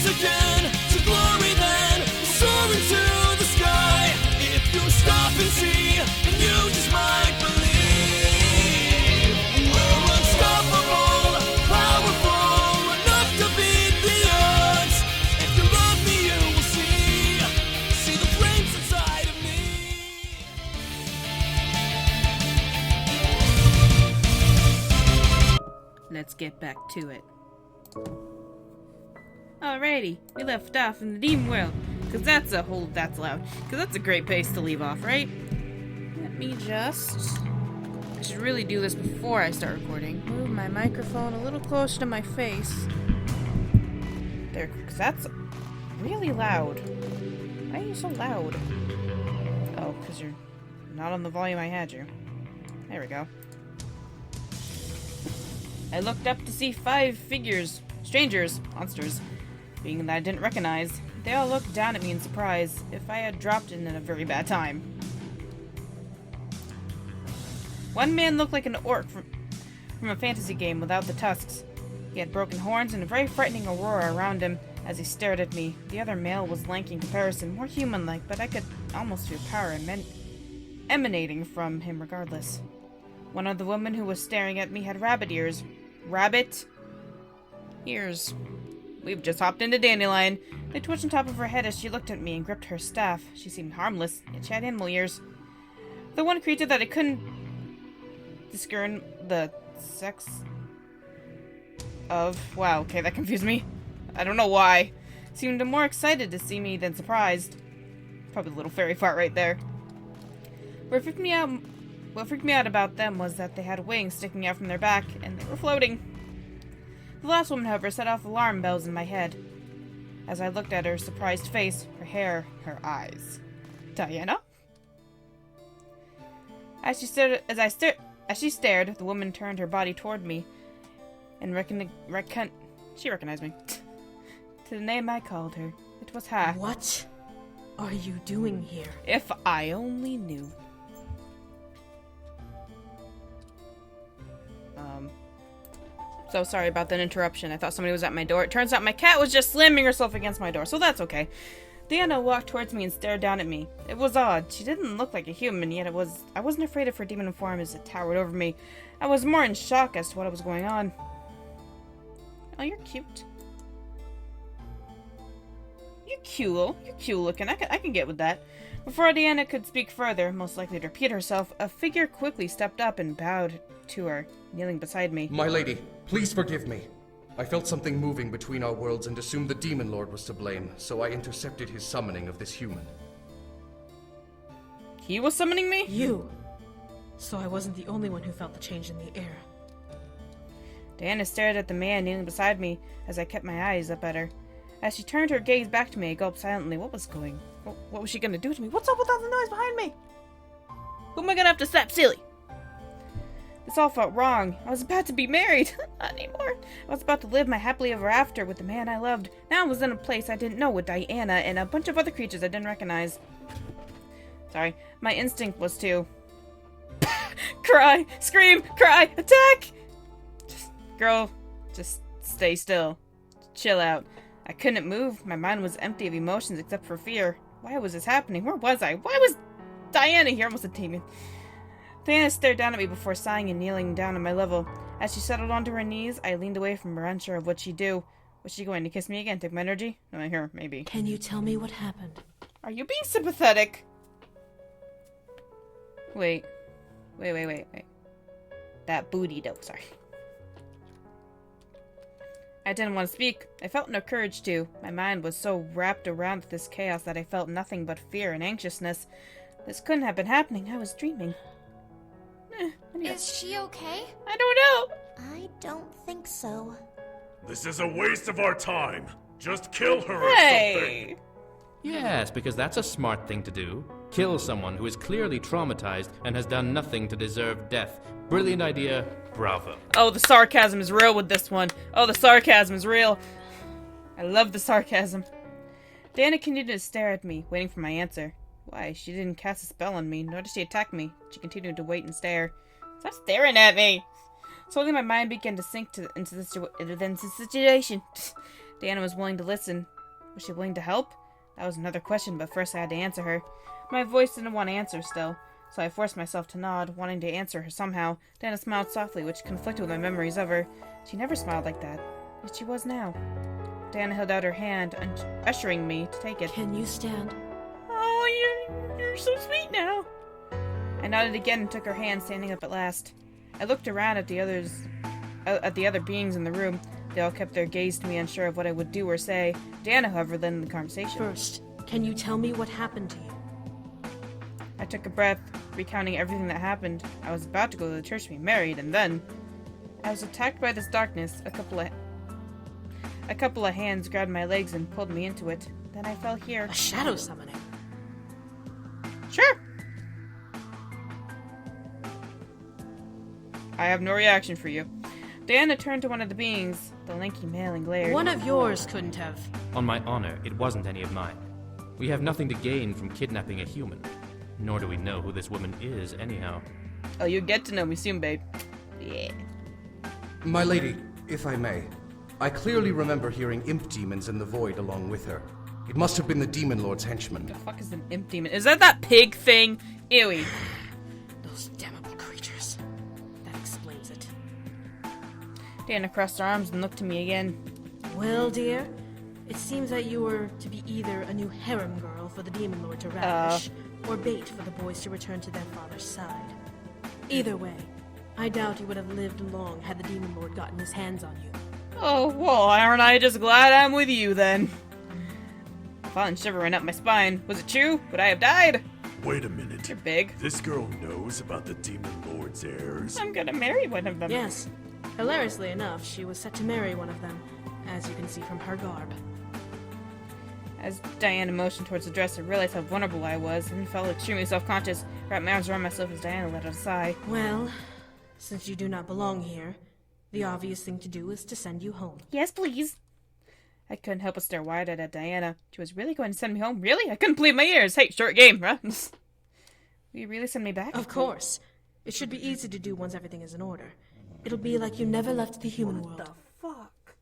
rise again to glory then, soar into the sky. If you stop and see, then you just might believe. We're unstoppable, powerful, enough to beat the odds. If you love me, you will see the flames inside of me. Let's get back to it. Alrighty, we left off in the demon world, because that's loud, because that's a great place to leave off, right? Let me I should really do this before I start recording. Move my microphone a little closer to my face. There, because that's really loud. Why are you so loud? Oh, because you're not on the volume I had you. There we go. I looked up to see 5 figures, strangers, monsters, being that I didn't recognize. They all looked down at me in surprise, if I had dropped in a very bad time. One man looked like an orc from a fantasy game without the tusks. He had broken horns and a very frightening aurora around him as he stared at me. The other male was lanky in comparison, more human-like, but I could almost feel power emanating from him regardless. One of the women who was staring at me had rabbit ears. Rabbit ears. We've just hopped into Dandelion. They twitched on top of her head as she looked at me and gripped her staff. She seemed harmless, yet she had animal ears. The one creature that I couldn't discern the sex of. Wow, okay, that confused me. I don't know why. Seemed more excited to see me than surprised. Probably a little fairy fart right there. What freaked me out about them was that they had wings sticking out from their back, and they were floating. The last woman, however, set off alarm bells in my head. As I looked at her surprised face, her hair, her eyes. Diana? As she stared, the woman turned her body toward me, and she recognized me. To the name I called her, it was Ha. What are you doing here? If I only knew. So sorry about that interruption. I thought somebody was at my door. It turns out my cat was just slamming herself against my door, so that's okay. Diana walked towards me and stared down at me. It was odd. She didn't look like a human, yet I wasn't afraid of her demon form as it towered over me. I was more in shock as to what was going on. Oh, you're cute. You're cute looking. I can get with that. Before Diana could speak further, most likely to repeat herself, a figure quickly stepped up and bowed to her, kneeling beside me. My lady, please forgive me. I felt something moving between our worlds and assumed the Demon Lord was to blame, so I intercepted his summoning of this human. He was summoning me? You. So I wasn't the only one who felt the change in the air. Diana stared at the man kneeling beside me as I kept my eyes up at her. As she turned her gaze back to me, I gulped silently. What was she gonna do to me? What's up with all the noise behind me? Who am I gonna have to slap silly? This all felt wrong. I was about to be married. Not anymore. I was about to live my happily ever after with the man I loved. Now I was in a place I didn't know with Diana and a bunch of other creatures I didn't recognize. Sorry. My instinct was to cry, scream, cry, attack! Girl, just stay still. Chill out. I couldn't move. My mind was empty of emotions except for fear. Why was this happening? Where was I? Why was Diana here? Almost a Damien. Diana stared down at me before sighing and kneeling down on my level. As she settled onto her knees, I leaned away from her, unsure of what she'd do. Was she going to kiss me again? Take my energy? Here, maybe. Can you tell me what happened? Are you being sympathetic? Wait. That booty though, sorry. I didn't want to speak. I felt no courage to. My mind was so wrapped around this chaos that I felt nothing but fear and anxiousness. This couldn't have been happening. I was dreaming. Is she okay? I don't know. I don't think so. This is a waste of our time. Just kill her or Hey! something. Yes, because that's a smart thing to do. Kill someone who is clearly traumatized and has done nothing to deserve death. Brilliant idea. Bravo. Oh, the sarcasm is real with this one. Oh, the sarcasm is real. I love the sarcasm. Diana continued to stare at me, waiting for my answer. Why, she didn't cast a spell on me, nor did she attack me. She continued to wait and stare. Stop staring at me! Slowly my mind began to sink into the situation. Diana was willing to listen. Was she willing to help? That was another question, but first I had to answer her. My voice didn't want to answer still, so I forced myself to nod, wanting to answer her somehow. Diana smiled softly, which conflicted with my memories of her. She never smiled like that, yet she was now. Diana held out her hand, ushering me to take it. Can you stand? Oh, you're so sweet now. I nodded again and took her hand, standing up at last. I looked around at the other beings in the room. They all kept their gaze to me, unsure of what I would do or say. Diana, however, led in the conversation. First, can you tell me what happened to you? I took a breath, recounting everything that happened. I was about to go to the church to be married, and then I was attacked by this darkness. A couple of hands grabbed my legs and pulled me into it. Then I fell here. A shadow summoning. Sure. I have no reaction for you. Diana turned to one of the beings, the lanky male, and glared. One of yours couldn't have. On my honor, it wasn't any of mine. We have nothing to gain from kidnapping a human. Nor do we know who this woman is, anyhow. Oh, you get to know me soon, babe. Yeah. My lady, if I may, I clearly remember hearing imp demons in the void along with her. It must have been the Demon Lord's henchmen. The fuck is an imp demon? Is that pig thing? Ewy. Those damnable creatures. That explains it. Diana crossed her arms and looked to me again. Well, dear, it seems that you were to be either a new harem girl for the Demon Lord to ravish, or bait for the boys to return to their father's side. Either way, I doubt you would have lived long had the Demon Lord gotten his hands on you. Oh, well, aren't I just glad I'm with you, then? I felt a shiver ran up my spine. Was it true? Would I have died? Wait a minute. You're big. This girl knows about the Demon Lord's heirs. I'm gonna marry one of them. Yes. Hilariously enough, she was set to marry one of them, as you can see from her garb. As Diana motioned towards the dress, I realized how vulnerable I was and felt extremely self-conscious. Wrapped my arms around myself as Diana let out a sigh. Well, since you do not belong here, the obvious thing to do is to send you home. Yes, please. I couldn't help but stare wide-eyed at Diana. She was really going to send me home? Really? I couldn't believe my ears. Hey, short game, huh? Will you really send me back? Of course. It should be easy to do once everything is in order. It'll be like you never left the human world. What the fuck?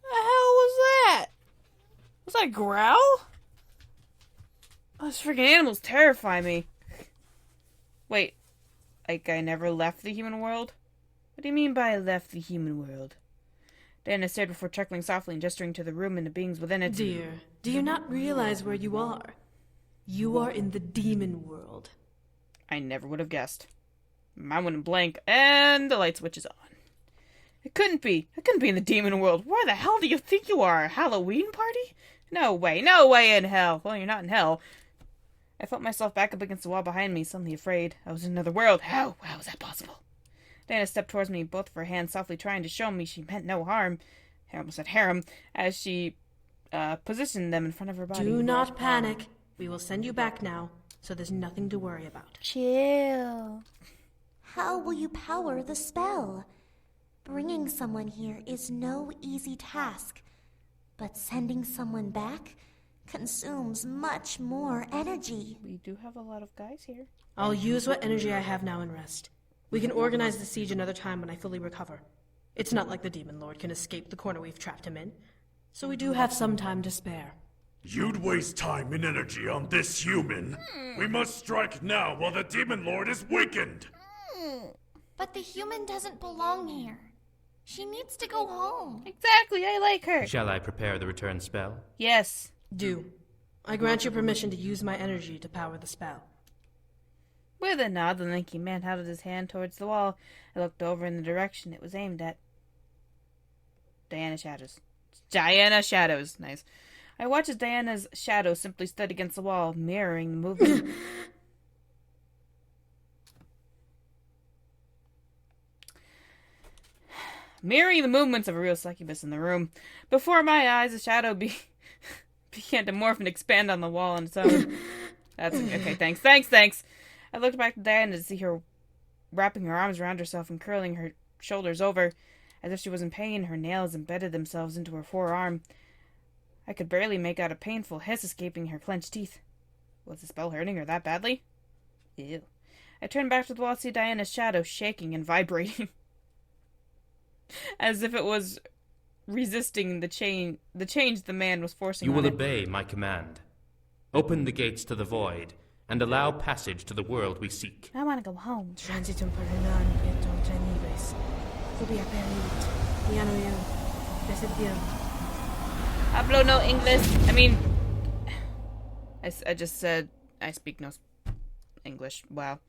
The hell was that? Was that a growl? Those freaking animals terrify me. Wait, like I never left the human world? What do you mean by left the human world? Diana stared before chuckling softly and gesturing to the room and the beings within it. Dear, do you not realize where you are? You are in the demon world. I never would have guessed. Mine wouldn't blink, and the light switch is on. It couldn't be. I couldn't be in the demon world. Where the hell do you think you are? A Halloween party? No way. No way in hell. Well, you're not in hell. I felt myself back up against the wall behind me, suddenly afraid. I was in another world. How? How is that possible? Diana stepped towards me, both of her hands softly trying to show me she meant no harm. I almost said harem, as she positioned them in front of her body. Do not panic. We will send you back now, so there's nothing to worry about. Chill. How will you power the spell? Bringing someone here is no easy task, but sending someone back consumes much more energy. We do have a lot of guys here. I'll use what energy I have now and rest. We can organize the siege another time when I fully recover. It's not like the Demon Lord can escape the corner we've trapped him in, so we do have some time to spare. You'd waste time and energy on this human. We must strike now while the Demon Lord is weakened. But the human doesn't belong here. She needs to go home. Exactly, I like her. Shall I prepare the return spell? Yes. Do. I grant you permission to use my energy to power the spell. With a nod, the lanky man held his hand towards the wall. I looked over in the direction it was aimed at. Diana Shadows. Diana Shadows. Nice. I watched as Diana's shadow simply stood against the wall, mirroring the movement. Mirroring the movements of a real succubus in the room. Before my eyes, the shadow began to morph and expand on the wall on its own. That's okay. Thanks. I looked back to Diana to see her wrapping her arms around herself and curling her shoulders over. As if she was in pain, her nails embedded themselves into her forearm. I could barely make out a painful hiss escaping her clenched teeth. Was the spell hurting her that badly? Ew. I turned back to the wall to see Diana's shadow shaking and vibrating. As if it was resisting the change the man was forcing You on will it. obey my command. Open the gates to the void, and allow passage to the world we seek. I want to go home. Transitum per renan et genives. Ubi aperit. Piano you. Decidium. Hablo no English. I mean, I just said I speak no English. Wow.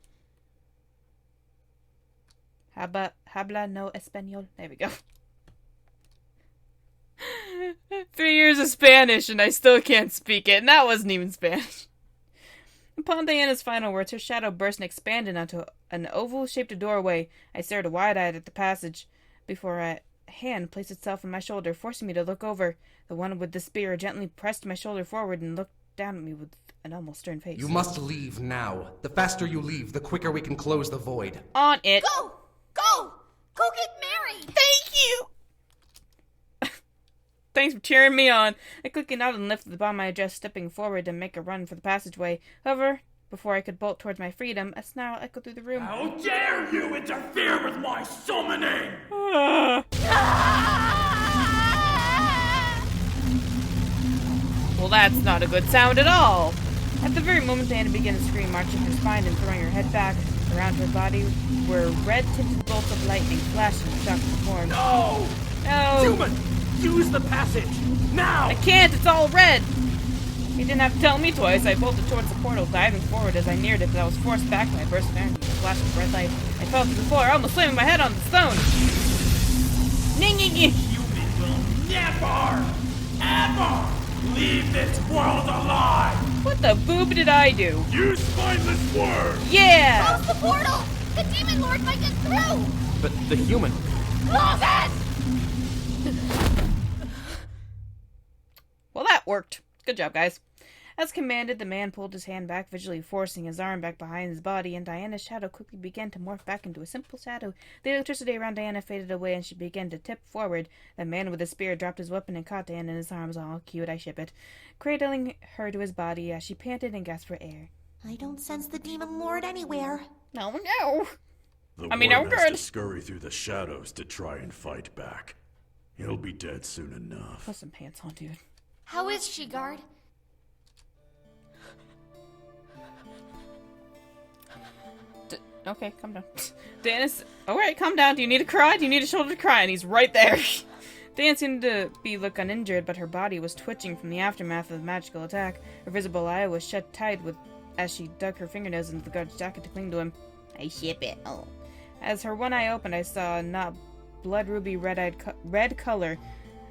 Habla no español. There we go. 3 years of Spanish and I still can't speak it. And that wasn't even Spanish. Upon Diana's final words, her shadow burst and expanded onto an oval-shaped doorway. I stared wide-eyed at the passage before a hand placed itself on my shoulder, forcing me to look over. The one with the spear gently pressed my shoulder forward and looked down at me with an almost stern face. You must leave now. The faster you leave, the quicker we can close the void. On it. Go! Go! Go get married! Thank you! Thanks for cheering me on. I quickly nodded and lifted the bomb I addressed, stepping forward to make a run for the passageway. However, before I could bolt towards my freedom, a snarl echoed through the room. How dare you interfere with my summoning! Well, that's not a good sound at all. At the very moment Diana began to scream, arching her spine and throwing her head back. Around her body were red-tinted bolts of lightning flashing in shock and form. No! No! Human! Use the passage! Now! I can't! It's all red! You didn't have to tell me twice. I bolted towards the portal, diving forward as I neared it, but I was forced back by a burst of energy and a flash of red light. I fell through the floor, almost slamming my head on the stone. Human will never, ever leave this world alive! What the boob did I do? Use spineless words! Yeah! Close the portal! The Demon Lord might get through! But the human... Close it! Well, that worked. Good job, guys. As commanded, the man pulled his hand back, visually forcing his arm back behind his body, and Diana's shadow quickly began to morph back into a simple shadow. The electricity around Diana faded away, and she began to tip forward. The man with the spear dropped his weapon and caught Diana in his arms. All cute, I ship it. Cradling her to his body as she panted and gasped for air. I don't sense the Demon Lord anywhere. No, no. The I mean, warden I'm has good. to scurry through the shadows to try and fight back. He'll be dead soon enough. Put some pants on, dude. How is she, guard? Okay, calm down. Dennis, alright, calm down. Do you need a cry? Do you need a shoulder to cry? And he's right there. Dan seemed to look uninjured, but her body was twitching from the aftermath of the magical attack. Her visible eye was shut tight as she dug her fingernails into the guard's jacket to cling to him. I ship it. Oh. As her one eye opened, I saw not blood ruby red color,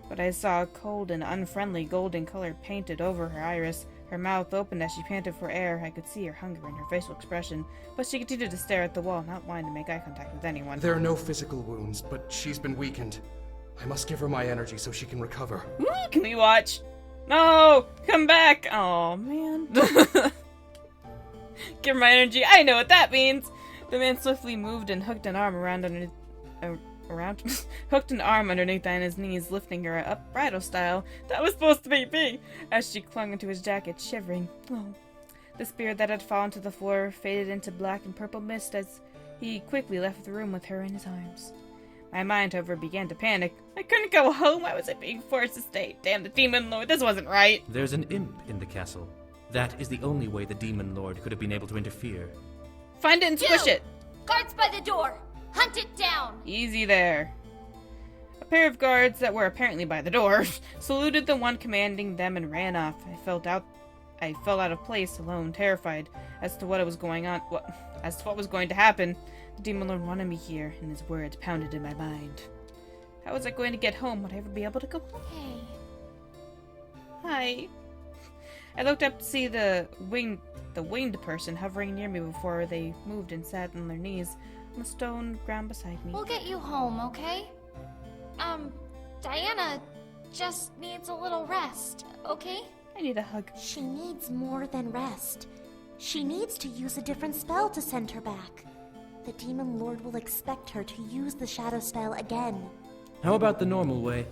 but I saw a cold and unfriendly golden color painted over her iris. Her mouth opened as she panted for air. I could see her hunger in her facial expression, but she continued to stare at the wall, not wanting to make eye contact with anyone. There are no physical wounds, but she's been weakened. I must give her my energy so she can recover. Can we watch? No! Come back! Oh man. Give her my energy. I know what that means! The man swiftly moved and hooked an arm hooked an arm underneath Diana's knees, lifting her up bridal style. That was supposed to be me! As she clung into his jacket, shivering. Oh. The spear that had fallen to the floor faded into black and purple mist as he quickly left the room with her in his arms. My mind, however, began to panic. I couldn't go home. Why was I being forced to stay? Damn the Demon Lord, this wasn't right. There's an imp in the castle. That is the only way the Demon Lord could have been able to interfere. Find it and squish it. Guards by the door! Hunt it down! Easy there. A pair of guards that were apparently by the door saluted the one commanding them and ran off. I fell out of place, alone, terrified as to what was going to happen. The Demon Lord wanted me here, and his words pounded in my mind. How was I going to get home? Would I ever be able to go home? Hey. Hi. I looked up to see the winged person hovering near me before they moved and sat on their knees on the stone ground beside me. We'll get you home, okay? Diana just needs a little rest, okay? I need a hug. She needs more than rest. She needs to use a different spell to send her back. The Demon Lord will expect her to use the shadow spell again. How about the normal way?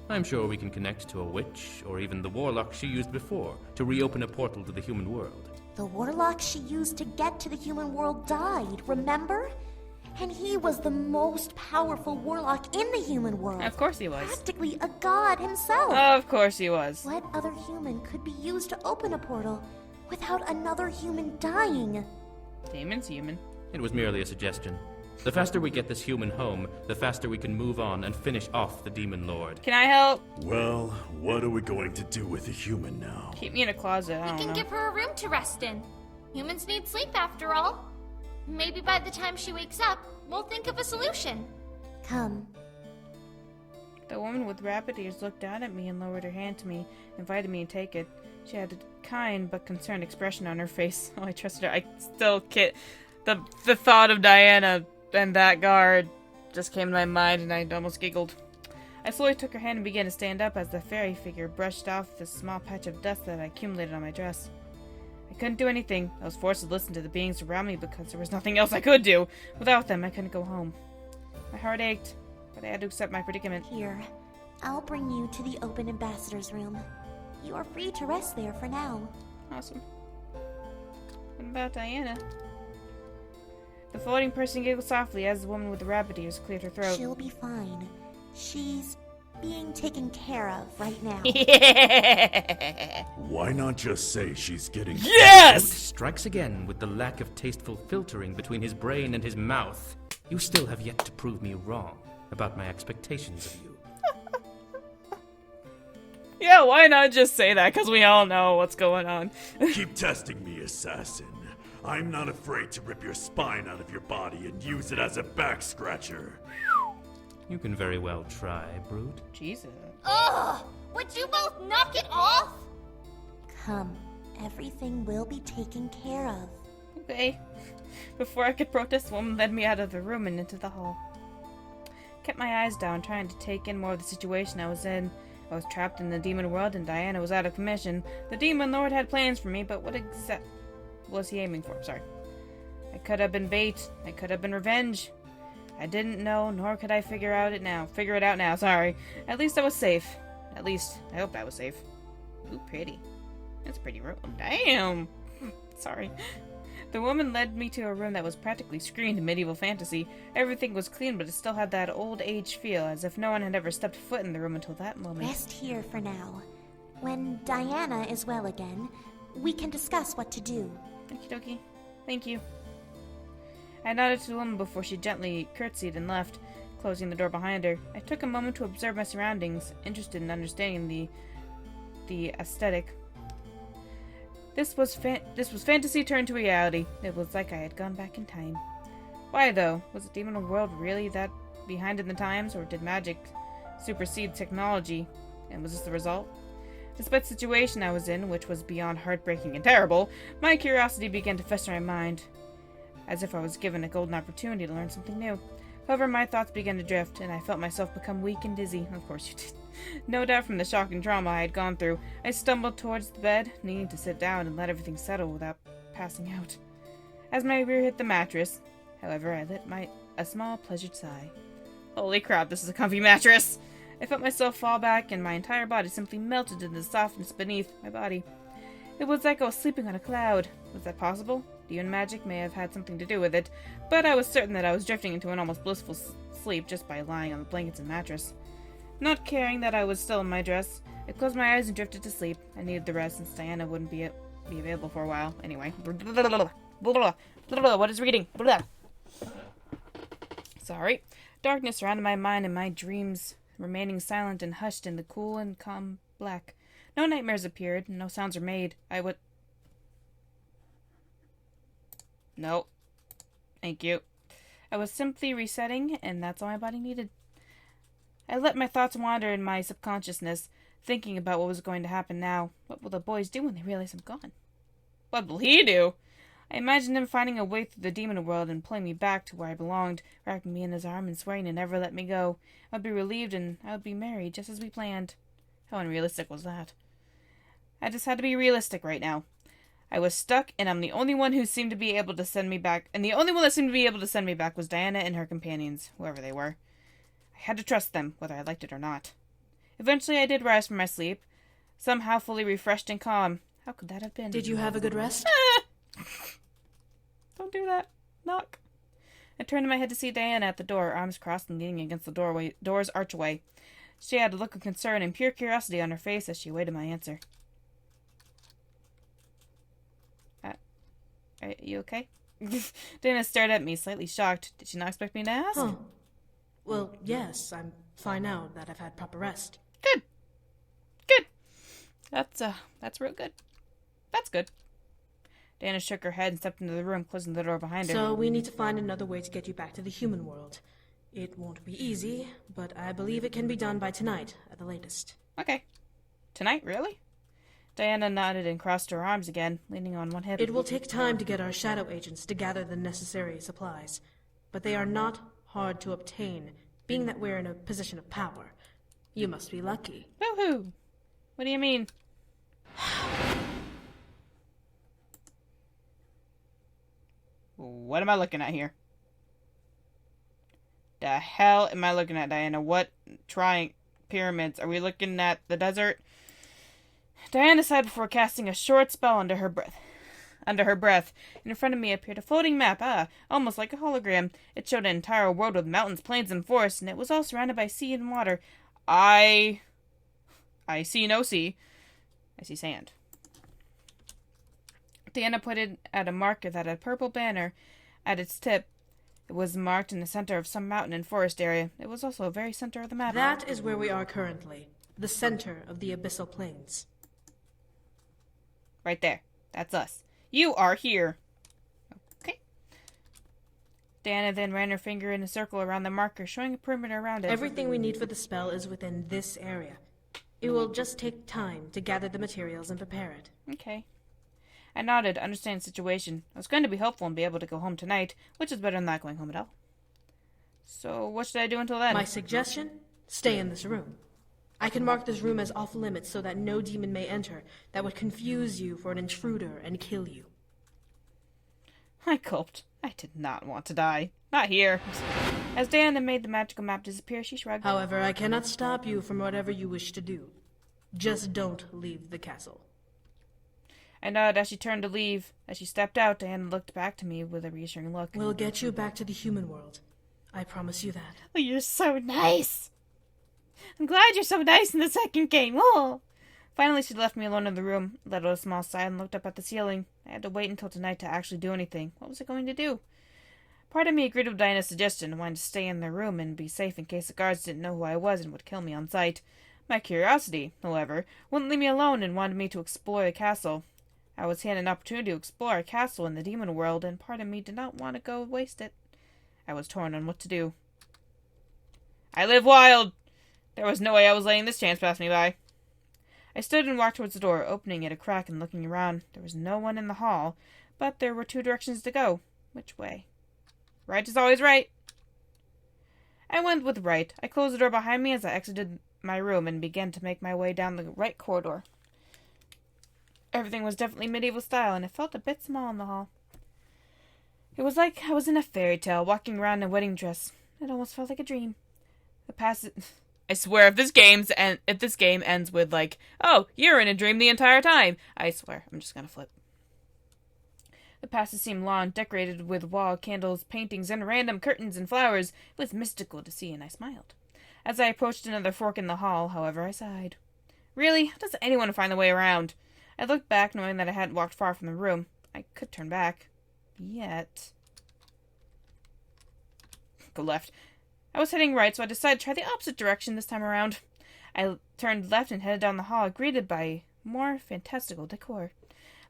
I'm sure we can connect to a witch, or even the warlock she used before, to reopen a portal to the human world. The warlock she used to get to the human world died, remember? And he was the most powerful warlock in the human world. Of course he was. Practically a god himself. Of course he was. What other human could be used to open a portal without another human dying? Damon's human. It was merely a suggestion. The faster we get this human home, the faster we can move on and finish off the Demon Lord. Can I help? Well, what are we going to do with a human now? Keep me in a closet. I We don't can know. give her a room to rest in. Humans need sleep after all. Maybe by the time she wakes up, we'll think of a solution. Come. The woman with rabbit ears looked down at me and lowered her hand to me, invited me to take it. She had a kind but concerned expression on her face. Oh, I trusted her. I still can't. The thought of Diana and that guard just came to my mind, and I almost giggled. I slowly took her hand and began to stand up as the fairy figure brushed off the small patch of dust that I accumulated on my dress. I couldn't do anything. I was forced to listen to the beings around me because there was nothing else I could do. Without them, I couldn't go home. My heart ached, but I had to accept my predicament. Here, I'll bring you to the open ambassador's room. You are free to rest there for now. Awesome. What about Diana? The floating person giggled softly as the woman with the rabbit ears cleared her throat. She'll be fine. She's being taken care of right now. Why not just say she's getting... Groot Yes! strikes again with the lack of tasteful filtering between his brain and his mouth. You still have yet to prove me wrong about my expectations of you. Yeah, why not just say that? Because we all know what's going on. Keep testing me, assassin. I'm not afraid to rip your spine out of your body and use it as a back scratcher. You can very well try, Brute. Jesus. Ugh! Would you both knock it off? Come, everything will be taken care of. Okay. Before I could protest, the woman led me out of the room and into the hall. Kept my eyes down, trying to take in more of the situation I was in. I was trapped in the demon world and Diana was out of commission. The demon lord had plans for me, but what exact was he aiming for? Sorry. I could have been bait. I could have been revenge. I didn't know, nor could I figure it out now, sorry. At least I was safe. At least, I hope I was safe. Ooh, pretty. That's a pretty room. Damn! Sorry. The woman led me to a room that was practically screened in medieval fantasy. Everything was clean, but it still had that old age feel, as if no one had ever stepped foot in the room until that moment. Rest here for now. When Diana is well again, we can discuss what to do. Okie dokie. Thank you. I nodded to the woman before she gently curtsied and left, closing the door behind her. I took a moment to observe my surroundings, interested in understanding the aesthetic. This was fantasy turned to reality. It was like I had gone back in time. Why, though? Was the demon world really that behind in the times, or did magic supersede technology? And was this the result? Despite the situation I was in, which was beyond heartbreaking and terrible, my curiosity began to fester in my mind, as if I was given a golden opportunity to learn something new. However, my thoughts began to drift, and I felt myself become weak and dizzy. Of course you did. No doubt from the shock and trauma I had gone through, I stumbled towards the bed, needing to sit down and let everything settle without passing out. As my rear hit the mattress, however, I let a small pleasured sigh. Holy crap, this is a comfy mattress! I felt myself fall back, and my entire body simply melted into the softness beneath my body. It was like I was sleeping on a cloud. Was that possible? Demon magic may have had something to do with it, but I was certain that I was drifting into an almost blissful sleep just by lying on the blankets and mattress. Not caring that I was still in my dress, I closed my eyes and drifted to sleep. I needed the rest since Diana wouldn't be available for a while. Anyway. What is reading? Sorry. Darkness surrounded my mind and my dreams, remaining silent and hushed in the cool and calm black. No nightmares appeared, no sounds were made. No. Thank you. I was simply resetting, and that's all my body needed. I let my thoughts wander in my subconsciousness, thinking about what was going to happen now. What will the boys do when they realize I'm gone? What will he do? I imagined him finding a way through the demon world and pulling me back to where I belonged, wrapping me in his arm and swearing to never let me go. I would be relieved and I would be married, just as we planned. How unrealistic was that? I just had to be realistic right now. I was stuck, and I'm the only one who seemed to be able to send me back, and the only one that seemed to be able to send me back was Diana and her companions, whoever they were. I had to trust them, whether I liked it or not. Eventually I did rise from my sleep, somehow fully refreshed and calm. How could that have been? Did you have a good rest? Don't do that. Knock. I turned my head to see Diana at the door, arms crossed and leaning against the door's archway. She had a look of concern and pure curiosity on her face as she awaited my answer. Are you okay? Diana stared at me, slightly shocked. Did she not expect me to ask? Oh. Well, yes, I'm fine now that I've had proper rest. Good. Good. That's real good. That's good. Diana shook her head and stepped into the room, closing the door behind her. So we need to find another way to get you back to the human world. It won't be easy, but I believe it can be done by tonight, at the latest. Okay. Tonight, really? Diana nodded and crossed her arms again, leaning on one hip. It will take time to get our shadow agents to gather the necessary supplies, but they are not hard to obtain, being that we're in a position of power. You must be lucky. Woohoo! What do you mean? What am I looking at here? The hell am I looking at, Diana? What pyramids? Are we looking at the desert? Diana sighed before casting a short spell under her breath. In front of me appeared a floating map, almost like a hologram. It showed an entire world with mountains, plains, and forests, and it was all surrounded by sea and water. I see no sea. I see sand. Diana pointed at a marker that had a purple banner at its tip. It was marked in the center of some mountain and forest area. It was also the very center of the map. That is where we are currently, the center of the abyssal plains. Right there. That's us. You are here. Okay. Diana then ran her finger in a circle around the marker, showing a perimeter around it. Everything we need for the spell is within this area. It will just take time to gather the materials and prepare it. Okay. I nodded, understanding the situation. I was going to be helpful and be able to go home tonight, which is better than not going home at all. So, what should I do until then? My suggestion? Stay in this room. I can mark this room as off limits so that no demon may enter that would confuse you for an intruder and kill you. I gulped. I did not want to die. Not here. As Diana made the magical map disappear, she shrugged. However, I cannot stop you from whatever you wish to do. Just don't leave the castle. I nodded as she turned to leave. As she stepped out, Diana looked back to me with a reassuring look. We'll get you back to the human world. I promise you that. Oh, you're so nice. I'm glad you're so nice in the second game. Oh. Finally, she left me alone in the room, let out a small sigh, and looked up at the ceiling. I had to wait until tonight to actually do anything. What was I going to do? Part of me agreed with Diana's suggestion, wanting to stay in the room and be safe in case the guards didn't know who I was and would kill me on sight. My curiosity, however, wouldn't leave me alone and wanted me to explore the castle. I was handed an opportunity to explore a castle in the demon world, and part of me did not want to go waste it. I was torn on what to do. I live wild! There was no way I was letting this chance pass me by. I stood and walked towards the door, opening it a crack and looking around. There was no one in the hall, but there were 2 directions to go. Which way? Right is always right. I went with right. I closed the door behind me as I exited my room and began to make my way down the right corridor. Everything was definitely medieval style, and it felt a bit small in the hall. It was like I was in a fairy tale, walking around in a wedding dress. It almost felt like a dream. The passage... I swear, if this game ends with, like, oh, you're in a dream the entire time, I swear, I'm just gonna flip. The passage seemed long, decorated with wall candles, paintings, and random curtains and flowers. It was mystical to see, and I smiled. As I approached another fork in the hall, however, I sighed. Really? How does anyone find the way around? I looked back, knowing that I hadn't walked far from the room. I could turn back. Yet. Go left. I was heading right, so I decided to try the opposite direction this time around. I turned left and headed down the hall, greeted by more fantastical decor.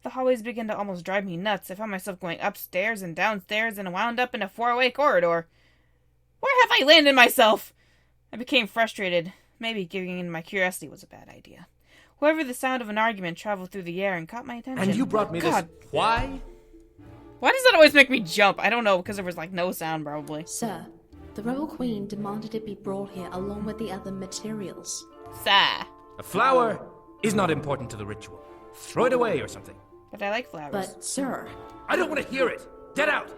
The hallways began to almost drive me nuts. I found myself going upstairs and downstairs and wound up in a 4-way corridor. Where have I landed myself? I became frustrated. Maybe giving in to my curiosity was a bad idea. However, the sound of an argument traveled through the air and caught my attention. And you brought me God. this... Why? Why does that always make me jump? I don't know, because there was, like, no sound, probably. Sir, the rebel queen demanded it be brought here along with the other materials. Sir. A flower is not important to the ritual. Throw it away or something. But I like flowers. But, sir... I don't want to hear it! Get out!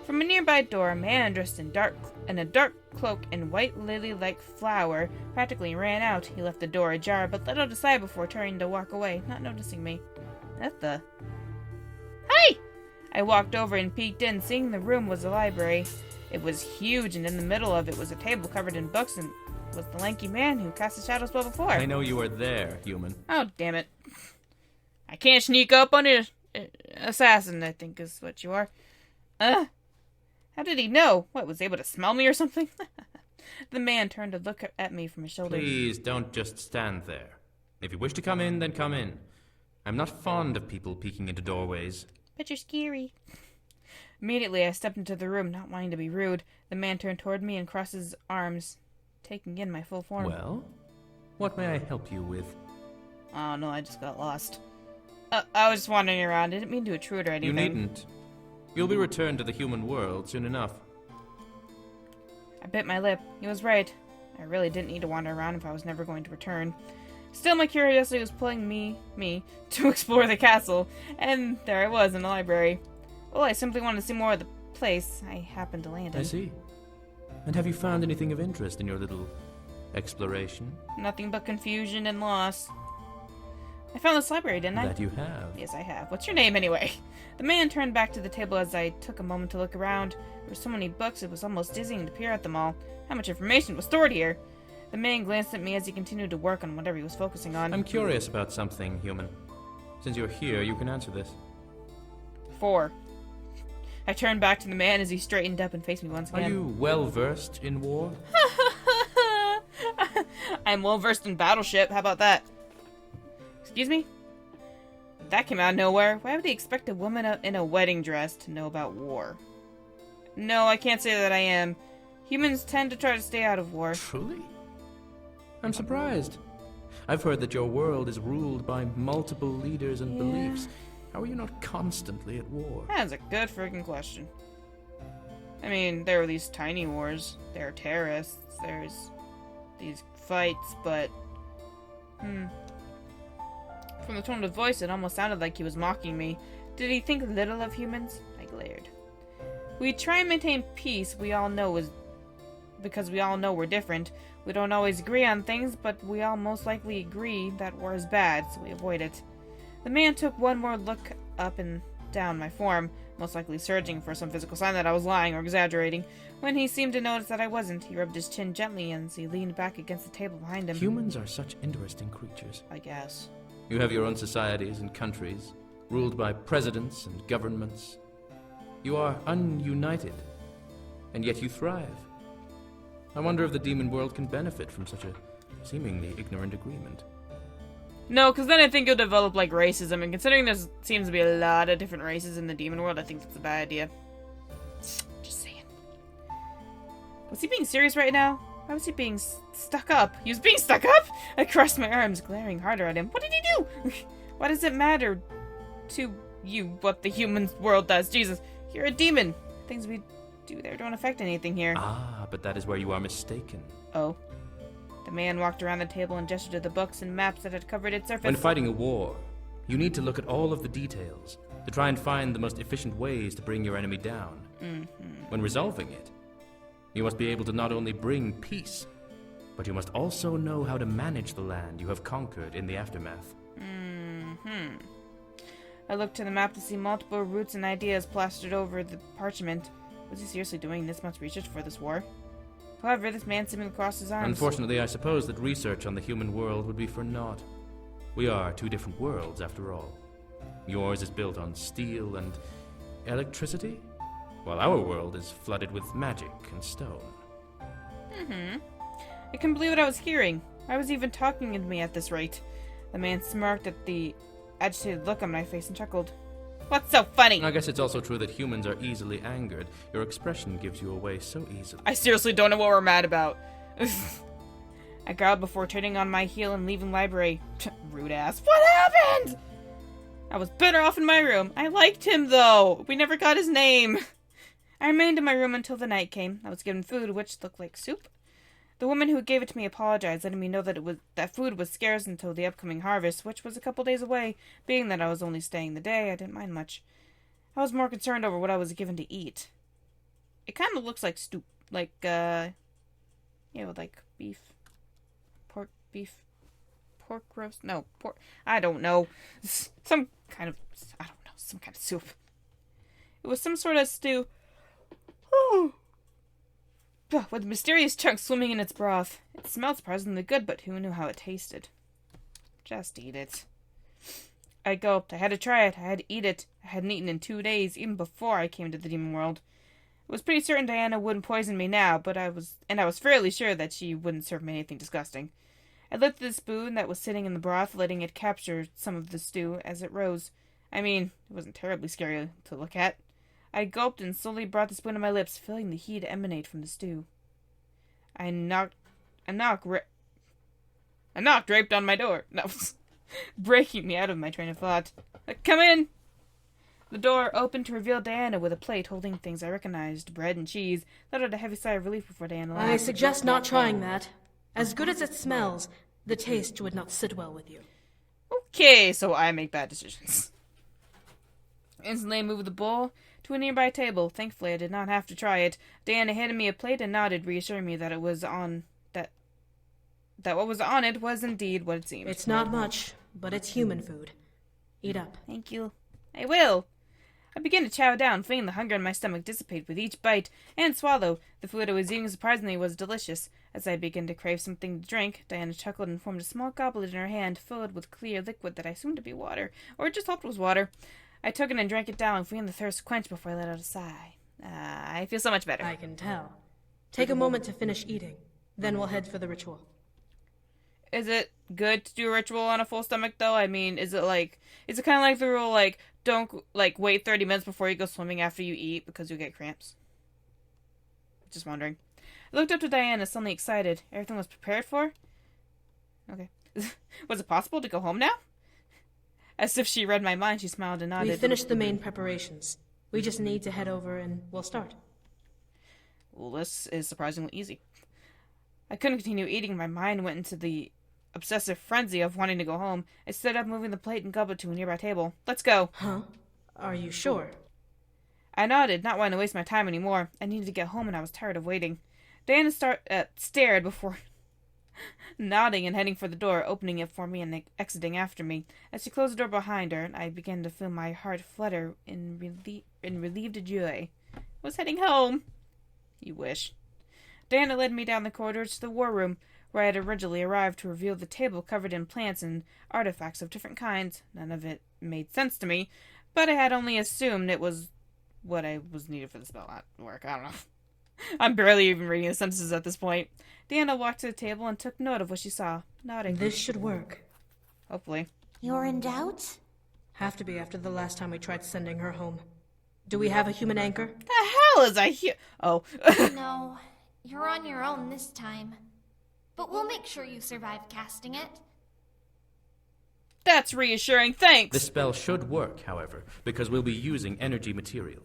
From a nearby door, a man dressed in a dark cloak and white lily-like flower practically ran out. He left the door ajar, but let out a sigh before turning to walk away, not noticing me. What the... Hey! I walked over and peeked in, seeing the room was a library. It was huge, and in the middle of it was a table covered in books, and was the lanky man who cast the shadow spell before. I know you were there, human. Oh, damn it. I can't sneak up on an assassin, I think is what you are. How did he know? What, was he able to smell me or something? The man turned to look at me from his shoulder. Please don't just stand there. If you wish to come in, then come in. I'm not fond of people peeking into doorways. But you're scary. Immediately, I stepped into the room, not wanting to be rude. The man turned toward me and crossed his arms, taking in my full form. Well, what may I help you with? Oh, no, I just got lost. I was just wandering around. I didn't mean to intrude or anything. You needn't. You'll be returned to the human world soon enough. I bit my lip. He was right. I really didn't need to wander around if I was never going to return. Still, my curiosity was pulling me, to explore the castle, and there I was in the library. Well, I simply wanted to see more of the place I happened to land in. I see. And have you found anything of interest in your little exploration? Nothing but confusion and loss. I found this library, didn't I? That you have. Yes, I have. What's your name, anyway? The man turned back to the table as I took a moment to look around. There were so many books, it was almost dizzying to peer at them all. How much information was stored here? The man glanced at me as he continued to work on whatever he was focusing on. I'm curious about something, human. Since you're here, you can answer this. 4. I turned back to the man as he straightened up and faced me once again. Are you well-versed in war? I'm well-versed in battleship. How about that? Excuse me? That came out of nowhere. Why would they expect a woman in a wedding dress to know about war? No, I can't say that I am. Humans tend to try to stay out of war. Truly? I'm surprised. I've heard that your world is ruled by multiple leaders and beliefs. How are you not constantly at war? That's a good freaking question. I mean, there are these tiny wars. There are terrorists. There's these fights, but... From the tone of his voice, it almost sounded like he was mocking me. Did he think little of humans? I glared. We try and maintain peace, because we all know we're different. We don't always agree on things, but we all most likely agree that war is bad, so we avoid it. The man took one more look up and down my form, most likely searching for some physical sign that I was lying or exaggerating. When he seemed to notice that I wasn't, he rubbed his chin gently as he leaned back against the table behind him. Humans are such interesting creatures. I guess. You have your own societies and countries, ruled by presidents and governments. You are ununited, and yet you thrive. I wonder if the demon world can benefit from such a seemingly ignorant agreement. No, because then I think you'll develop, like, racism, and considering there seems to be a lot of different races in the demon world, I think that's a bad idea. Just saying. Was he being serious right now? Why was he being stuck up? He was being stuck up? I crossed my arms, glaring harder at him. What did he do? Why does it matter to you what the human world does? Jesus, you're a demon. Things we do there don't affect anything here. Ah, but that is where you are mistaken. Oh. The man walked around the table and gestured to the books and maps that had covered its surface. When fighting a war, you need to look at all of the details to try and find the most efficient ways to bring your enemy down. When resolving it, you must be able to not only bring peace, but you must also know how to manage the land you have conquered in the aftermath. I looked to the map to see multiple routes and ideas plastered over the parchment. Was he seriously doing this much research for this war? However, this man seemingly crossed his arms. Unfortunately, I suppose that research on the human world would be for naught. We are two different worlds, after all. Yours is built on steel and electricity, while our world is flooded with magic and stone. I couldn't believe what I was hearing. I was even talking to me at this rate. The man smirked at the agitated look on my face and chuckled. What's so funny? I guess it's also true that humans are easily angered. Your expression gives you away so easily. I seriously don't know what we're mad about. I growled before turning on my heel and leaving library. Rude ass. What happened? I was better off in my room. I liked him, though. We never got his name. I remained in my room until the night came. I was given food, which looked like soup. The woman who gave it to me apologized, letting me know that food was scarce until the upcoming harvest, which was a couple days away. Being that I was only staying the day, I didn't mind much. I was more concerned over what I was given to eat. It kind of looks like stew, like with like beef, pork roast. No, pork. I don't know. Some kind of soup. It was some sort of stew with mysterious chunks swimming in its broth. It smelled surprisingly good, but who knew how it tasted? Just eat it. I gulped. I had to try it. I had to eat it. I hadn't eaten in 2 days, even before I came to the demon world. It was pretty certain Diana wouldn't poison me now, but I was fairly sure that she wouldn't serve me anything disgusting. I lifted the spoon that was sitting in the broth, letting it capture some of the stew as it rose. I mean, it wasn't terribly scary to look at. I gulped and slowly brought the spoon to my lips, feeling the heat emanate from the stew. A knock draped on my door. No, breaking me out of my train of thought. Come in! The door opened to reveal Diana with a plate holding things I recognized, bread and cheese. Let out a heavy sigh of relief before Diana laughed. I suggest not trying that. As good as it smells, the taste would not sit well with you. Okay, so I make bad decisions. Instantly I moved the bowl to a nearby table. Thankfully, I did not have to try it. Diana handed me a plate and nodded, reassuring me that what was on it was indeed what it seemed. It's not much, but it's human food. Eat up. Thank you. I will. I began to chow down, feeling the hunger in my stomach dissipate with each bite and swallow. The food I was eating surprisingly was delicious. As I began to crave something to drink, Diana chuckled and formed a small goblet in her hand, filled with clear liquid that I assumed to be water, or just hoped was water. I took it and drank it down, feeling the thirst quench before I let out a sigh. I feel so much better. I can tell. Take a moment to finish eating. Then we'll head for the ritual. Is it good to do a ritual on a full stomach, though? I mean, is it kind of like the rule, like, don't, like, wait 30 minutes before you go swimming after you eat because you'll get cramps? Just wondering. I looked up to Diana, suddenly excited. Everything was prepared for? Okay. Was it possible to go home now? As if she read my mind, she smiled and nodded. We finished the main preparations. We just need to head over and we'll start. Well, this is surprisingly easy. I couldn't continue eating. My mind went into the obsessive frenzy of wanting to go home. I stood up, moving the plate and goblet to a nearby table. Let's go. Huh? Are you sure? I nodded, not wanting to waste my time anymore. I needed to get home and I was tired of waiting. Diana stared before nodding and heading for the door, opening it for me and exiting after me. As she closed the door behind her, I began to feel my heart flutter in relieved joy. I was heading home. You wish. Diana led me down the corridors to the war room, where I had originally arrived, to reveal the table covered in plants and artifacts of different kinds. None of it made sense to me, but I had only assumed it was what I was needed for the spell at work. I don't know. I'm barely even reading the sentences at this point. Diana walked to the table and took note of what she saw, nodding. This should work. Hopefully. You're in doubt? Have to be after the last time we tried sending her home. Do we have a human anchor? The hell is I here? Oh. No, you're on your own this time. But we'll make sure you survive casting it. That's reassuring, thanks! The spell should work, however, because we'll be using energy material.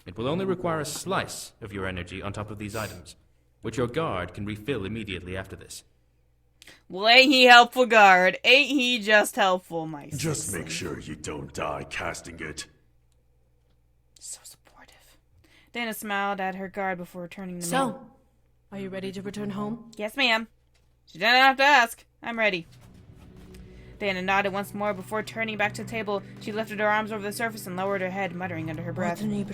It will only require a slice of your energy on top of these items, which your guard can refill immediately after this. Well, ain't he helpful, guard? Ain't he just helpful, my Just citizen? make sure you don't die casting it. So supportive. Dana smiled at her guard before returning to me. So, are you ready to return home? Yes, ma'am. She didn't have to ask. I'm ready. Dana nodded once more before turning back to the table. She lifted her arms over the surface and lowered her head, muttering under her breath. You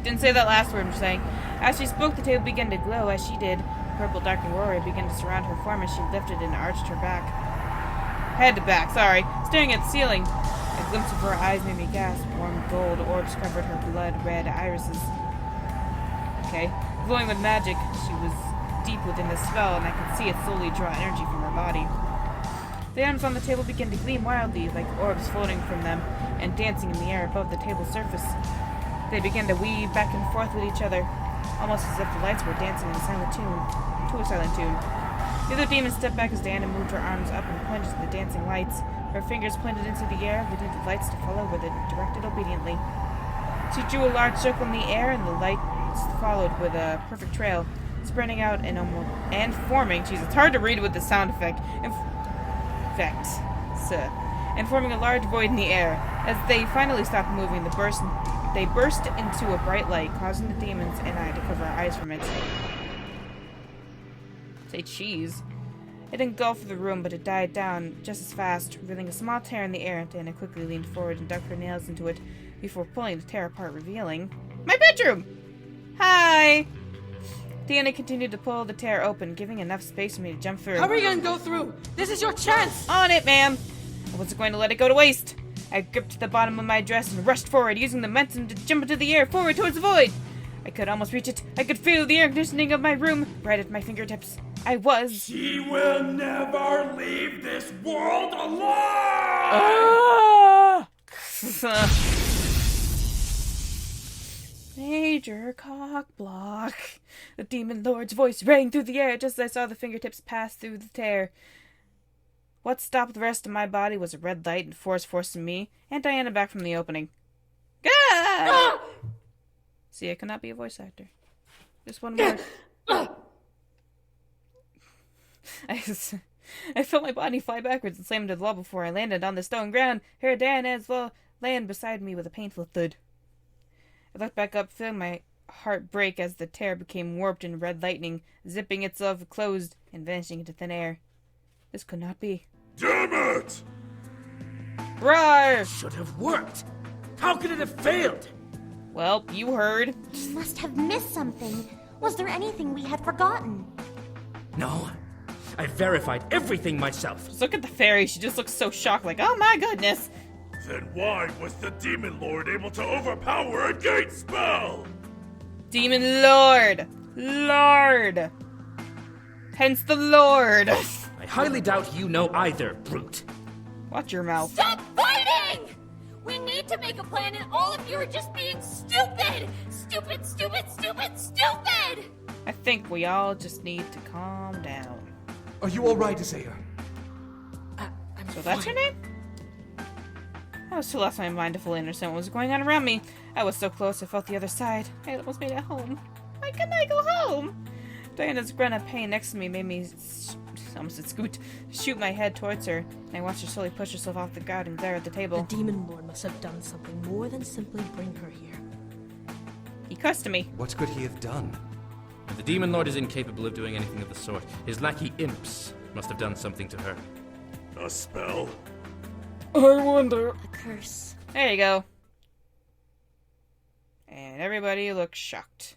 didn't say that last word, I'm saying. As she spoke, the table began to glow as she did. Purple dark aurora began to surround her form as she lifted and arched her head back, staring at the ceiling. A glimpse of her eyes made me gasp. Warm gold orbs covered her blood-red irises. Okay. Glowing with magic, she was deep within the spell, and I could see it slowly draw energy from her body. The items on the table began to gleam wildly, like orbs floating from them and dancing in the air above the table's surface. They began to weave back and forth with each other, almost as if the lights were dancing in a silent tune. The other demon stepped back as Diana moved her arms up and plunged into the dancing lights. Her fingers pointed into the air, leading the lights to follow where they directed obediently. She drew a large circle in the air, and the lights followed with a perfect trail, spreading out and forming. Jeez, it's hard to read with the sound effect. And forming a large void in the air. As they finally stopped moving, they burst into a bright light, causing the demons and I to cover our eyes from it. Say cheese. It engulfed the room, but it died down just as fast, revealing a small tear in the air. Diana quickly leaned forward and dug her nails into it before pulling the tear apart, revealing my bedroom! Hi! Diana continued to pull the tear open, giving enough space for me to jump through. Hurry and go through! This is your chance! On it, ma'am! I wasn't going to let it go to waste. I gripped the bottom of my dress and rushed forward, using the momentum to jump into the air forward towards the void. I could almost reach it. I could feel the air conditioning of my room right at my fingertips. I was... She will never leave this world alive! Major cock block. The demon lord's voice rang through the air just as I saw the fingertips pass through the tear. What stopped the rest of my body was a red light and force forcing me and Diana back from the opening. Ah! See, I cannot be a voice actor. Just one word. I felt my body fly backwards and slam into the wall before I landed on the stone ground. Heard Diana as well land beside me with a painful thud. I looked back up, feeling my heart break as the tear became warped in red lightning, zipping itself closed and vanishing into thin air. This could not be. Damn it! Roar! Should have worked. How could it have failed? Well, you heard. We must have missed something. Was there anything we had forgotten? No. I verified everything myself. Just look at the fairy. She just looks so shocked, like, oh my goodness. Then why was the Demon Lord able to overpower a gate spell? Demon Lord! Lord! Hence the Lord! I highly doubt you know either, brute. Watch your mouth. Stop fighting! We need to make a plan and all of you are just being stupid! Stupid, stupid, stupid, stupid! I think we all just need to calm down. Are you alright, Isaiah? So that's your name? I was too lost in my mind to fully understand what was going on around me. I was so close, I felt the other side. I almost made it home. Why couldn't I go home? Diana's grunt of pain next to me made me shoot my head towards her, and I watched her slowly push herself off the ground and glare at the table. The Demon Lord must have done something more than simply bring her here. He cussed to me. What could he have done? The Demon Lord is incapable of doing anything of the sort. His lackey imps must have done something to her. A spell? I wonder. A curse. There you go. And everybody looks shocked.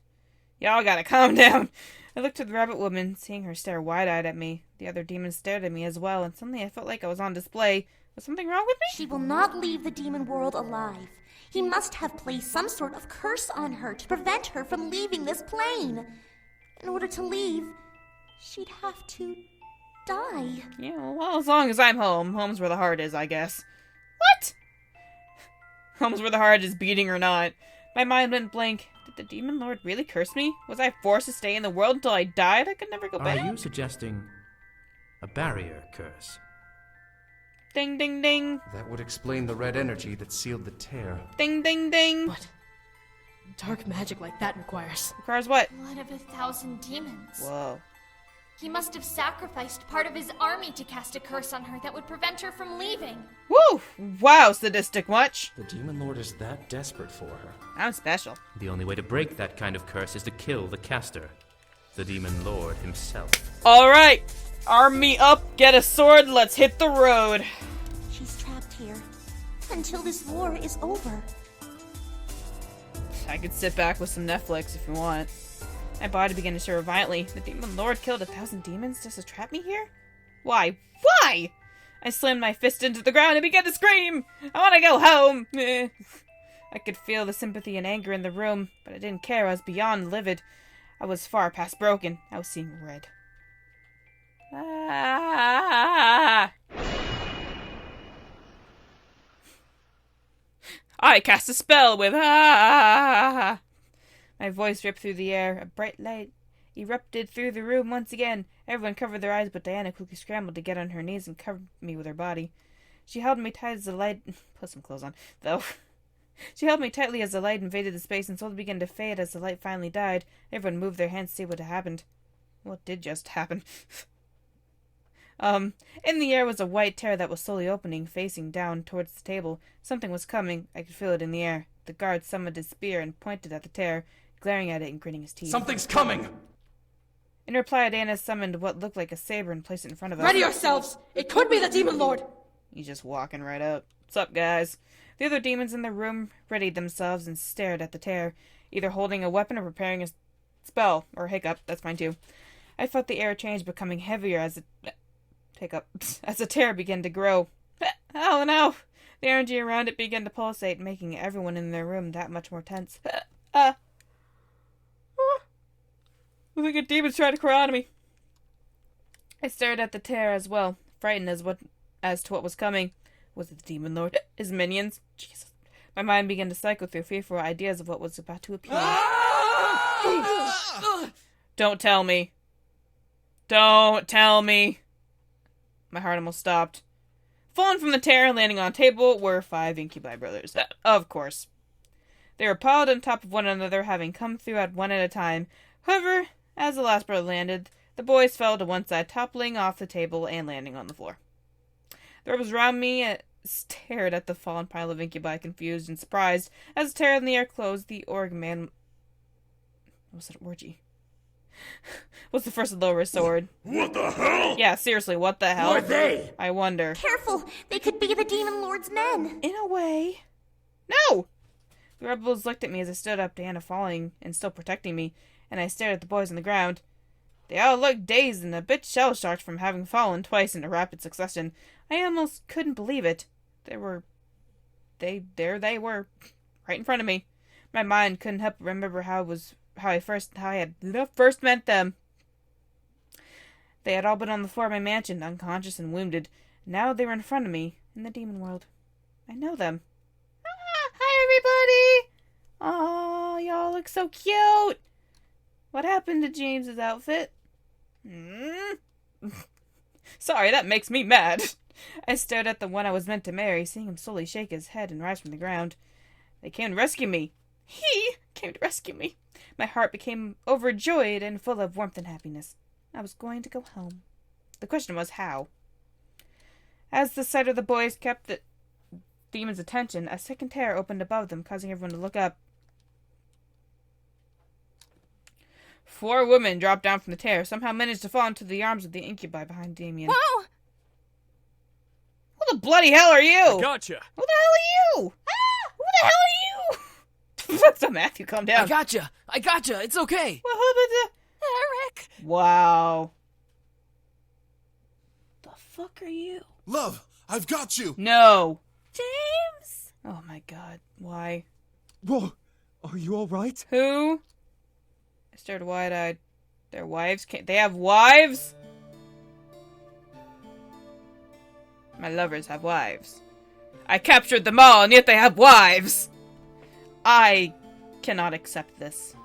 Y'all gotta calm down. I looked at the rabbit woman, seeing her stare wide-eyed at me. The other demons stared at me as well, and suddenly I felt like I was on display. Was something wrong with me? She will not leave the demon world alive. He must have placed some sort of curse on her to prevent her from leaving this plane. In order to leave, she'd have to die. Yeah, well, as long as I'm home. Home's where the heart is, I guess. What? Home's where the heart is beating or not. My mind went blank. Did the Demon Lord really curse me? Was I forced to stay in the world until I died? I could never go back? Are you suggesting a barrier curse? Ding, ding, ding. That would explain the red energy that sealed the tear. Ding, ding, ding. What dark magic like that requires? Requires what? Blood of 1,000 demons. Whoa. He must have sacrificed part of his army to cast a curse on her that would prevent her from leaving. Woo! Wow, sadistic much. The Demon Lord is that desperate for her. I'm special. The only way to break that kind of curse is to kill the caster, the Demon Lord himself. Alright! Arm me up, get a sword, let's hit the road. She's trapped here until this war is over. I could sit back with some Netflix if you want. My body began to shiver violently. The Demon Lord killed 1,000 demons just to trap me here? Why? Why? I slammed my fist into the ground and began to scream! I want to go home! I could feel the sympathy and anger in the room, but I didn't care. I was beyond livid. I was far past broken. I was seeing red. Ah! I cast a spell with ah! My voice ripped through the air. A bright light erupted through the room once again. Everyone covered their eyes, but Diana quickly scrambled to get on her knees and covered me with her body. She held me tight as the light... Put some clothes on, though. She held me tightly as the light invaded the space and slowly began to fade as the light finally died. Everyone moved their hands to see what had happened. What did just happen? In the air was a white tear that was slowly opening, facing down towards the table. Something was coming. I could feel it in the air. The guard summoned his spear and pointed at the tear, glaring at it and gritting his teeth. Something's coming! In reply, Diana summoned what looked like a saber and placed it in front of us. Ready yourselves! It could be the Demon Lord! He's just walking right up. What's up, guys? The other demons in the room readied themselves and stared at the tear, either holding a weapon or preparing a spell. Or hiccup, that's mine too. I felt the air change, becoming heavier as the tear began to grow. Oh no! The energy around it began to pulsate, making everyone in their room that much more tense. I think a demon's trying to crawl out of me. I stared at the tear as well, frightened as to what was coming. Was it the Demon Lord? His minions? Jesus. My mind began to cycle through fearful ideas of what was about to appear. Don't tell me. Don't tell me. My heart almost stopped. Falling from the tear and landing on a table were 5 incubi brothers. Of course. They were piled on top of one another, having come through at one at a time. However, as the last brother landed, the boys fell to one side, toppling off the table and landing on the floor. The rebels around me stared at the fallen pile of incubi, confused and surprised. As the tear in the air closed, the org man... Was it an orgy? Was the first to lower his sword. What the hell? Yeah, seriously, what the hell? Who are they? I wonder. Careful! They could be the Demon Lord's men! In a way. No! The rebels looked at me as I stood up, Diana falling and still protecting me, and I stared at the boys on the ground. They all looked dazed and a bit shell-shocked from having fallen twice in a rapid succession. I almost couldn't believe it. There they were, right in front of me. My mind couldn't help but remember how I had first met them. They had all been on the floor of my mansion, unconscious and wounded. Now they were in front of me, in the demon world. I know them. Hi, everybody! Aw, y'all look so cute! What happened to James's outfit? Sorry, that makes me mad. I stared at the one I was meant to marry, seeing him slowly shake his head and rise from the ground. They came to rescue me. He came to rescue me. My heart became overjoyed and full of warmth and happiness. I was going to go home. The question was how. As the sight of the boys kept the demon's attention, a second tear opened above them, causing everyone to look up. 4 women dropped down from the tear, somehow managed to fall into the arms of the incubi behind Damien. Whoa! Who the bloody hell are you? Gotcha. Who the hell are you? Ah! Who the hell are you? What's up, Matthew? Calm down. I gotcha. It's okay. What happened to Eric! Wow. The fuck are you? Love, I've got you! No. James! Oh my god. Why? Whoa, are you alright? Who? I stared wide-eyed. Their wives can't... They have wives? My lovers have wives. I captured them all, and yet they have wives! I cannot accept this.